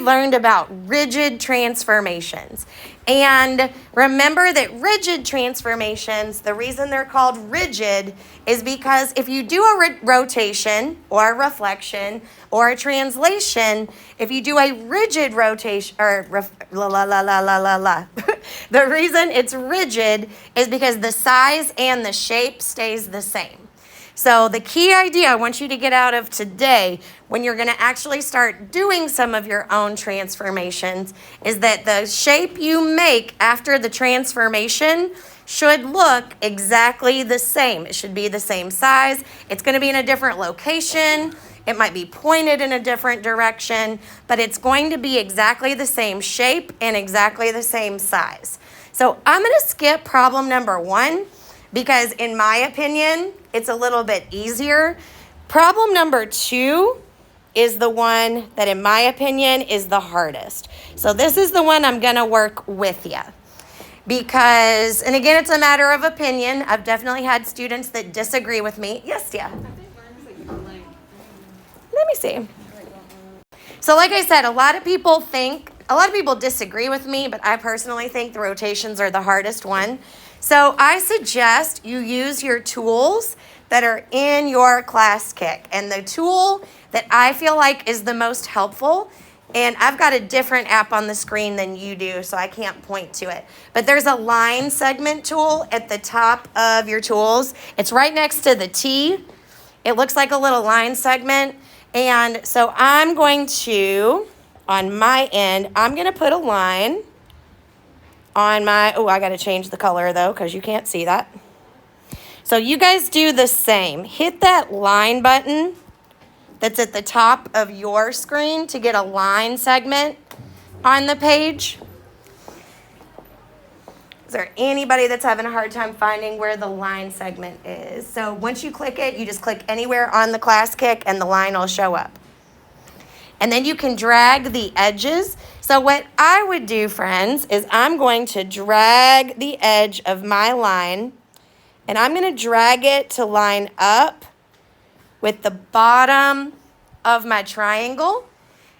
learned about rigid transformations. And remember that rigid transformations, the reason they're called rigid is because if you do a rotation or a reflection or a translation, if you do a rigid rotation or the reason it's rigid is because the size and the shape stays the same. So the key idea I want you to get out of today when you're going to actually start doing some of your own transformations is that the shape you make after the transformation should look exactly the same. It should be the same size. It's going to be in a different location. It might be pointed in a different direction, but it's going to be exactly the same shape and exactly the same size. So I'm going to skip problem number 1 because in my opinion, it's a little bit easier. Problem number 2 is the one that in my opinion is the hardest. So this is the one I'm going to work with you. Because, and again, it's a matter of opinion. I've definitely had students that disagree with me. Yes, yeah. Let me see. So like I said, a lot of people disagree with me, but I personally think the rotations are the hardest one. So I suggest you use your tools that are in your Classkick. And the tool that I feel like is the most helpful, and I've got a different app on the screen than you do, so I can't point to it. But there's a line segment tool at the top of your tools. It's right next to the T. It looks like a little line segment. And so I'm going to, on my end, I'm going to put a line on my, I got to change the color though, because you can't see that. So you guys do the same. Hit that line button that's at the top of your screen to get a line segment on the page. Is there anybody that's having a hard time finding where the line segment is? So once you click it, you just click anywhere on the Classkick and the line will show up. And then you can drag the edges. So what I would do, friends, is I'm going to drag the edge of my line and I'm going to drag it to line up with the bottom of my triangle,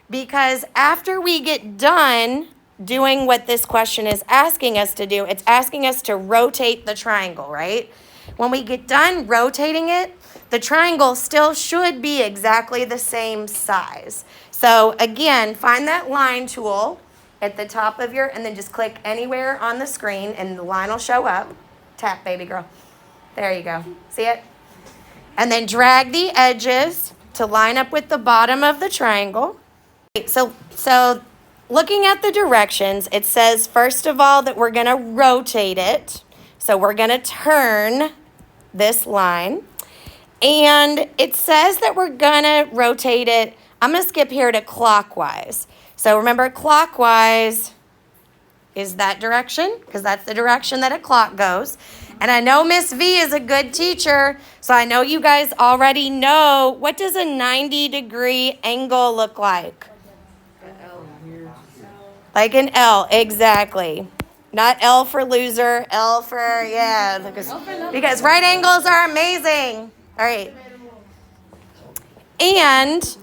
because after we get done doing what this question is asking us to do, it's asking us to rotate the triangle, right? When we get done rotating it, the triangle still should be exactly the same size. So again, find that line tool at the top of your, and then just click anywhere on the screen and the line will show up. Tap, baby girl. There you go. See it? And then drag the edges to line up with the bottom of the triangle. So looking at the directions, it says, first of all, that we're going to rotate it. So we're going to turn this line. And it says that we're going to rotate it. I'm going to skip here to clockwise. So remember, clockwise is that direction, because that's the direction that a clock goes. And I know Miss V is a good teacher, so I know you guys already know, what does a 90-degree angle look like? Like an L, exactly. Not L for loser, L for, yeah, because right angles are amazing. All right. And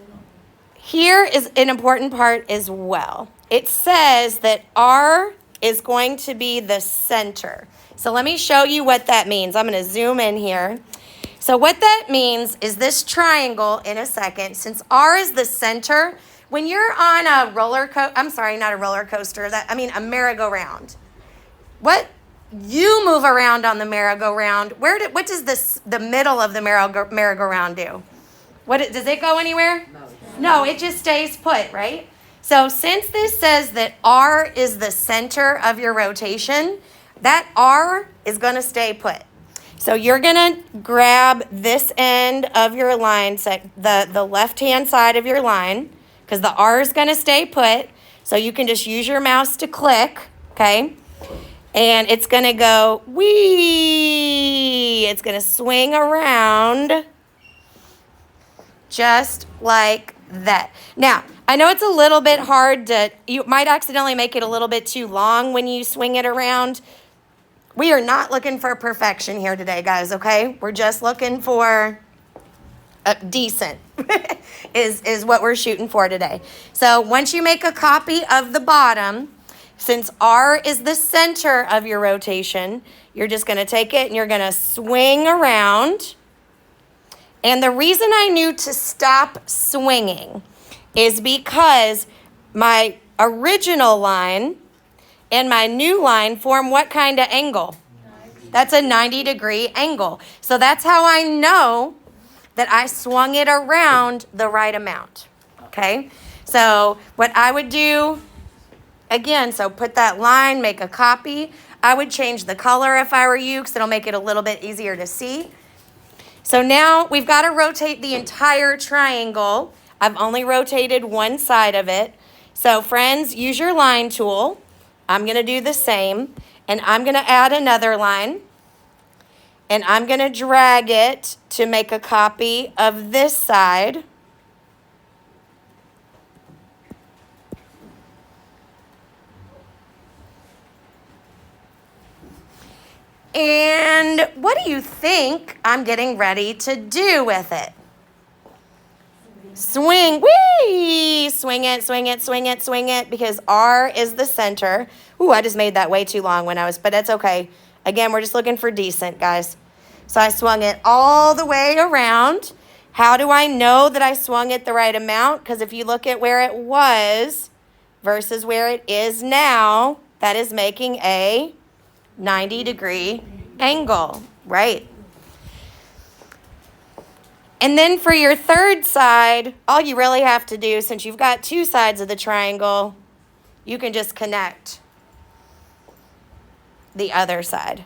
here is an important part as well. It says that R is going to be the center. So let me show you what that means. I'm going to zoom in here. So what that means is this triangle in a second, since R is the center, when you're on a roller coaster, I'm sorry, not a roller coaster, a merry-go-round. What you move around on the merry-go-round, what does the middle of the merry-go-round do? Does it go anywhere? No, it just stays put, right? So since this says that R is the center of your rotation, that R is going to stay put. So you're going to grab this end of your line, the left-hand side of your line, because the R is going to stay put. So you can just use your mouse to click, okay? And it's going to go, wee! It's going to swing around just like that. Now, I know it's a little bit hard you might accidentally make it a little bit too long when you swing it around. We are not looking for perfection here today, guys, okay? We're just looking for decent is what we're shooting for today. So once you make a copy of the bottom, since R is the center of your rotation, you're just going to take it and you're going to swing around. And the reason I knew to stop swinging is because my original line and my new line form what kind of angle? That's a 90-degree angle. So that's how I know that I swung it around the right amount. Okay? So what I would do, again, so put that line, make a copy. I would change the color if I were you because it'll make it a little bit easier to see. So now we've got to rotate the entire triangle. I've only rotated one side of it. So friends, use your line tool. I'm going to do the same. And I'm going to add another line. And I'm going to drag it to make a copy of this side. And what do you think I'm getting ready to do with it? Swing, whee! Swing it, swing it, swing it, swing it, because R is the center. Ooh, I just made that way too long but that's okay. Again, we're just looking for decent, guys. So I swung it all the way around. How do I know that I swung it the right amount? Because if you look at where it was versus where it is now, that is making a 90-degree angle, right? And then for your third side, all you really have to do, since you've got two sides of the triangle, you can just connect the other side.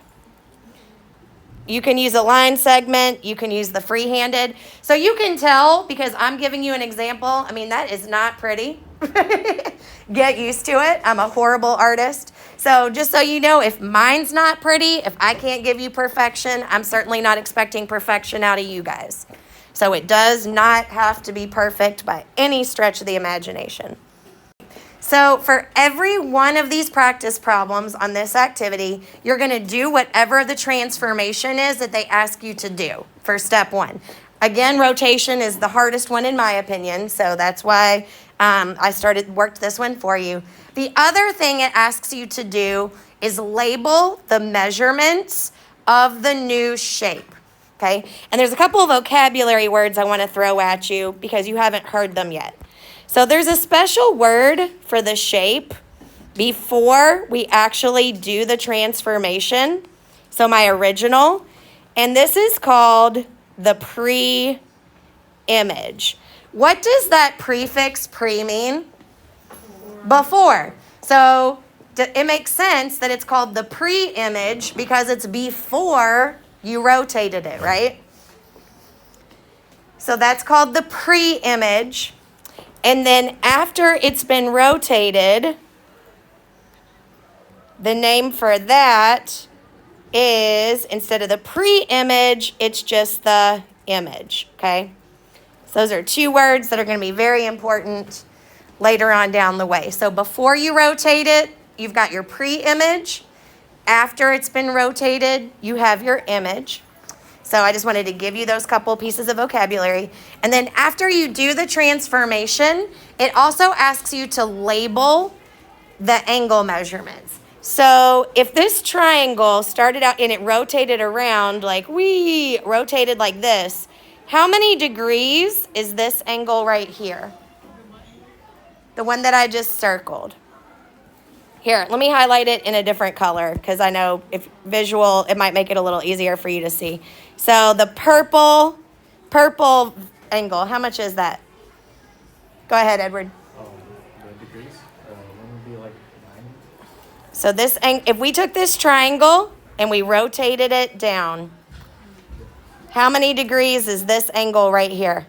You can use a line segment. You can use the free-handed. So you can tell, because I'm giving you an example, I mean, that is not pretty. Get used to it. I'm a horrible artist. So just so you know, if mine's not pretty, if I can't give you perfection, I'm certainly not expecting perfection out of you guys. So it does not have to be perfect by any stretch of the imagination. So for every one of these practice problems on this activity, you're going to do whatever the transformation is that they ask you to do for step one. Again, rotation is the hardest one in my opinion, so that's why I worked this one for you. The other thing it asks you to do is label the measurements of the new shape. Okay, and there's a couple of vocabulary words I want to throw at you because you haven't heard them yet. So there's a special word for the shape before we actually do the transformation. So my original, and this is called the pre-image. What does that prefix pre mean? Before. So it makes sense that it's called the pre-image because it's before you rotated it, right? So that's called the pre-image. And then after it's been rotated, the name for that is, instead of the pre-image, it's just the image, okay? So those are two words that are going to be very important later on down the way. So before you rotate it, you've got your pre-image. After it's been rotated, you have your image. So I just wanted to give you those couple pieces of vocabulary. And then after you do the transformation, it also asks you to label the angle measurements. So if this triangle started out and it rotated around, like we rotated like this, how many degrees is this angle right here? The one that I just circled. Here, let me highlight it in a different color because I know if visual, it might make it a little easier for you to see. So the purple angle, how much is that? Go ahead, Edward. The degrees, one would be like 90. So this, if we took this triangle and we rotated it down, how many degrees is this angle right here?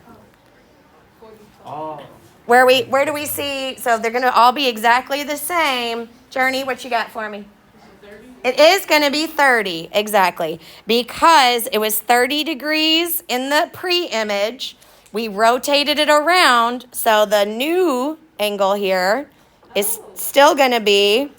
Oh. Where do we see? So they're going to all be exactly the same. Journey, what you got for me? It is going to be 30, exactly. Because it was 30 degrees in the pre-image. We rotated it around, so the new angle here is still going to be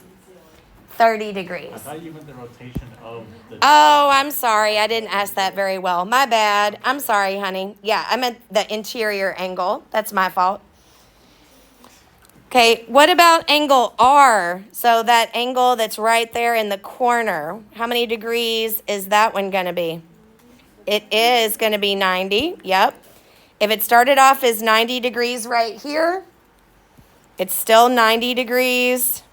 30 degrees. I thought you meant the rotation of the. Oh, I'm sorry. I didn't ask that very well. My bad. I'm sorry, honey. Yeah, I meant the interior angle. That's my fault. Okay, what about angle R? So that angle that's right there in the corner. How many degrees is that one going to be? It is going to be 90. Yep. If it started off as 90 degrees right here, it's still 90 degrees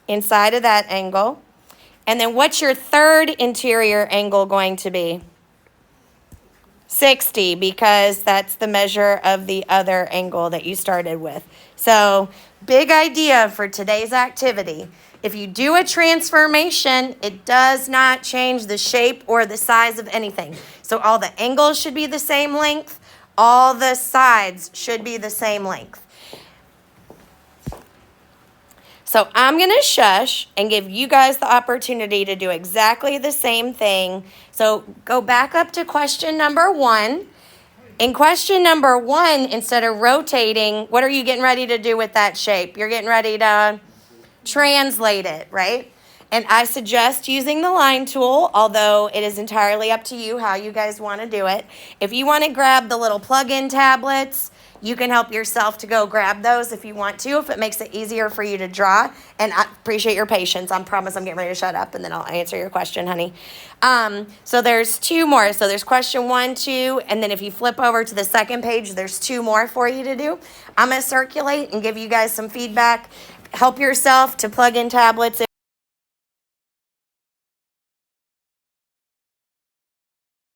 inside of that angle. And then what's your third interior angle going to be? 60, because that's the measure of the other angle that you started with. So, big idea for today's activity. If you do a transformation, it does not change the shape or the size of anything. So all the angles should be the same length. All the sides should be the same length. So I'm going to shush and give you guys the opportunity to do exactly the same thing. So go back up to question number 1. In question number 1, instead of rotating, what are you getting ready to do with that shape? You're getting ready to translate it, right? And I suggest using the line tool, although it is entirely up to you how you guys want to do it. If you want to grab the little plug-in tablets, you can help yourself to go grab those if you want to, if it makes it easier for you to draw. And I appreciate your patience. I promise I'm getting ready to shut up, and then I'll answer your question, honey. So there's 2 more. So there's question 1, 2, and then if you flip over to the second page, there's 2 more for you to do. I'm going to circulate and give you guys some feedback. Help yourself to plug in tablets